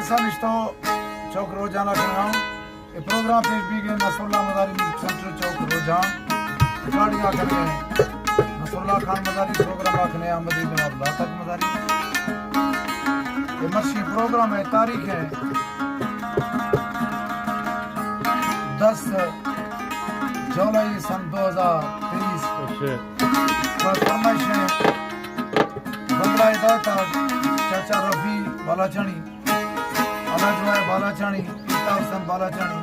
संतो चौक रोजाना करना ये प्रोग्राम पेश भी गए नसरुल्लाह मदारी म्यूजिक सेंटर चौक रोजान रिकॉर्डिंग कर गए नसरुल्लाह खान मदारी प्रोग्राम रखने अहमदी नवाब लातक मदारी ये मर्शी प्रोग्राम है तारीख है 10 जुलाई सन 2023 फरमाइश है बंगला दाता चाचा रफी बालाचणी अलाजवाय बालाचणी पीता हुसैन बालाचणी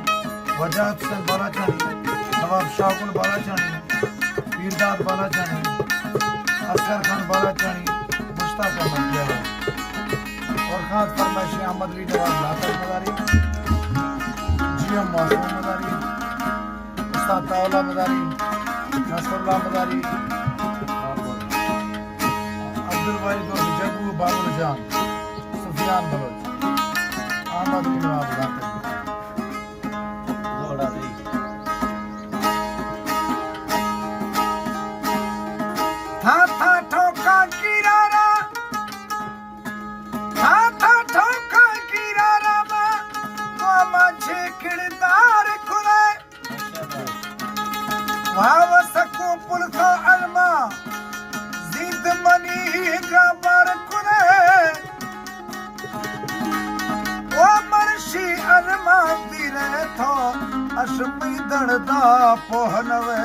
वजाहत हुसैन बालाचणी नवाब शाहकुल बालाचणी पीरदाद बालाचणी असगर खान बालाचणी मुश्ताक अहमद जवा और खास फरमाइश अहमद अली नवाब लातक मदारी जीएम मासूम मदारी उस्ताद ताउला मदारी नसरुल्लाह मदारी अब्दुल वाहिद और जगू बाबुल जान सुफियान बलोच अहमद अली नवाब लातक घोड़ा दी था ठोका किरारा था ठोका किरारा मा माझे किरदार खुले वाव सकू पुलखा अलमा जिद मनी गबर खुले वो मर्शी अलमा दिले थो अशमी दड़दा पोहनवे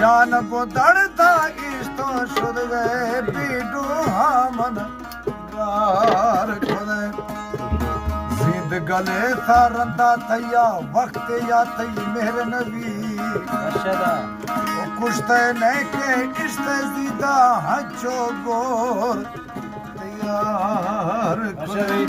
जान को दड़दा इस्तो शुदवे पीडू हामन गार खुले जिद गले था रंदा थैया वक्त या थई मेरे नबी अर्शदा वो कुश्ते ने के इश्ते जीदा हजो गोर तैयार खुले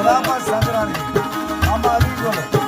खिलाफत संग्रामी मामा अली बोलो